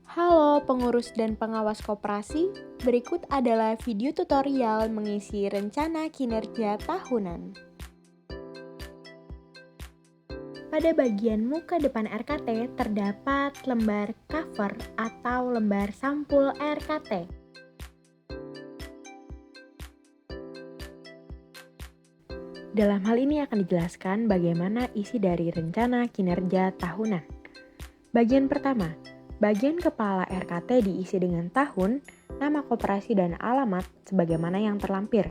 Halo pengurus dan pengawas koperasi, berikut adalah video tutorial mengisi rencana kinerja tahunan. Pada bagian muka depan RKT terdapat lembar cover atau lembar sampul RKT. Dalam hal ini akan dijelaskan bagaimana isi dari rencana kinerja tahunan. Bagian pertama, bagian kepala RKT diisi dengan tahun, nama koperasi dan alamat sebagaimana yang terlampir.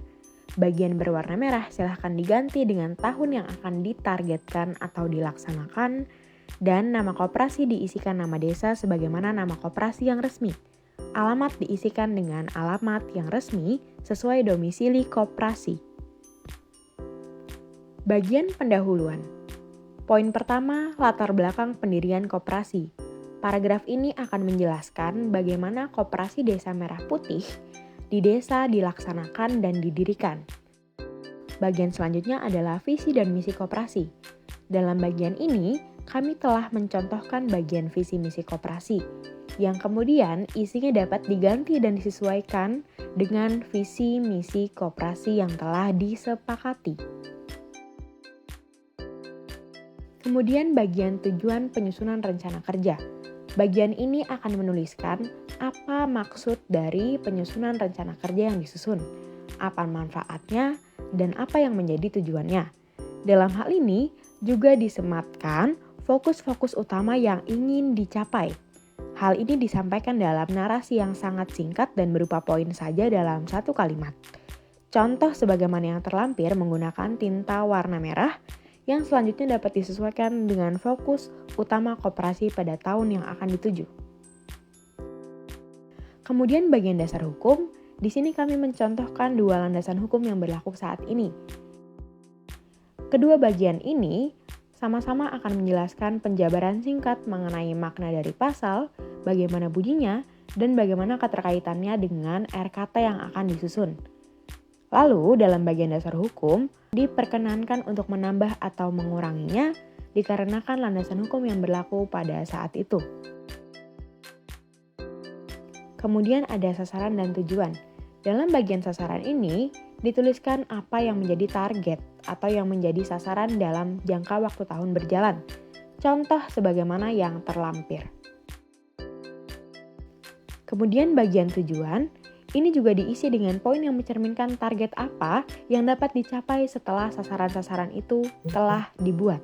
Bagian berwarna merah silahkan diganti dengan tahun yang akan ditargetkan atau dilaksanakan, dan nama koperasi diisikan nama desa sebagaimana nama koperasi yang resmi. Alamat diisikan dengan alamat yang resmi sesuai domisili koperasi. Bagian pendahuluan. Poin pertama, latar belakang pendirian koperasi. Paragraf ini akan menjelaskan bagaimana koperasi Desa Merah Putih di desa dilaksanakan dan didirikan. Bagian selanjutnya adalah visi dan misi koperasi. Dalam bagian ini, kami telah mencontohkan bagian visi misi koperasi, yang kemudian isinya dapat diganti dan disesuaikan dengan visi misi koperasi yang telah disepakati. Kemudian bagian tujuan penyusunan rencana kerja. Bagian ini akan menuliskan apa maksud dari penyusunan rencana kerja yang disusun, apa manfaatnya, dan apa yang menjadi tujuannya. Dalam hal ini juga disematkan fokus-fokus utama yang ingin dicapai. Hal ini disampaikan dalam narasi yang sangat singkat dan berupa poin saja dalam satu kalimat. Contoh sebagaimana yang terlampir menggunakan tinta warna merah, yang selanjutnya dapat disesuaikan dengan fokus utama koperasi pada tahun yang akan dituju. Kemudian bagian dasar hukum, di sini kami mencontohkan dua landasan hukum yang berlaku saat ini. Kedua bagian ini sama-sama akan menjelaskan penjabaran singkat mengenai makna dari pasal, bagaimana bunyinya, dan bagaimana keterkaitannya dengan RKT yang akan disusun. Lalu, dalam bagian dasar hukum, diperkenankan untuk menambah atau menguranginya dikarenakan landasan hukum yang berlaku pada saat itu. Kemudian ada sasaran dan tujuan. Dalam bagian sasaran ini, dituliskan apa yang menjadi target atau yang menjadi sasaran dalam jangka waktu tahun berjalan. Contoh sebagaimana yang terlampir. Kemudian bagian tujuan, ini juga diisi dengan poin yang mencerminkan target apa yang dapat dicapai setelah sasaran-sasaran itu telah dibuat.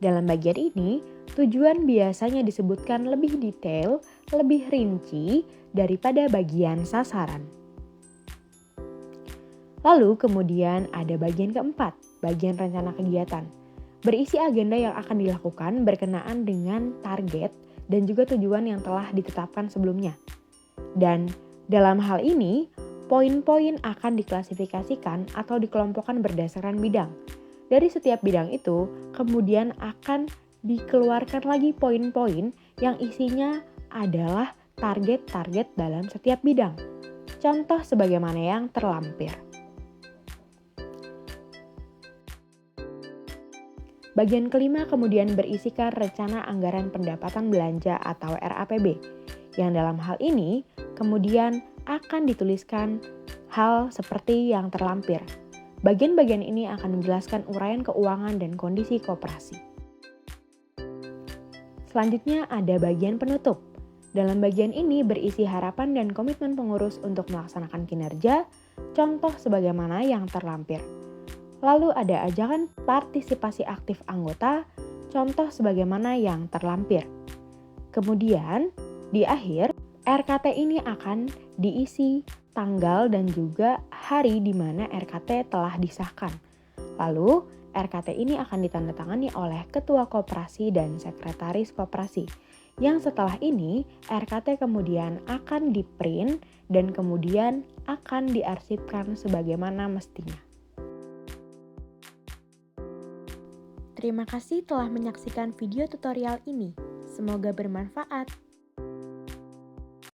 Dalam bagian ini, tujuan biasanya disebutkan lebih detail, lebih rinci daripada bagian sasaran. Lalu kemudian ada bagian keempat, bagian rencana kegiatan. Berisi agenda yang akan dilakukan berkenaan dengan target dan juga tujuan yang telah ditetapkan sebelumnya. Dan dalam hal ini, poin-poin akan diklasifikasikan atau dikelompokkan berdasarkan bidang. Dari setiap bidang itu, kemudian akan dikeluarkan lagi poin-poin yang isinya adalah target-target dalam setiap bidang. Contoh sebagaimana yang terlampir. Bagian kelima kemudian berisikan rencana anggaran pendapatan belanja atau RAPB, yang dalam hal ini kemudian akan dituliskan hal seperti yang terlampir. Bagian-bagian ini akan menjelaskan uraian keuangan dan kondisi koperasi. Selanjutnya ada bagian penutup. Dalam bagian ini berisi harapan dan komitmen pengurus untuk melaksanakan kinerja, contoh sebagaimana yang terlampir. Lalu ada ajakan partisipasi aktif anggota, contoh sebagaimana yang terlampir. Kemudian, di akhir, RKT ini akan diisi tanggal dan juga hari di mana RKT telah disahkan. Lalu, RKT ini akan ditandatangani oleh Ketua Koperasi dan Sekretaris Koperasi. Yang setelah ini, RKT kemudian akan di-print dan kemudian akan diarsipkan sebagaimana mestinya. Terima kasih telah menyaksikan video tutorial ini. Semoga bermanfaat.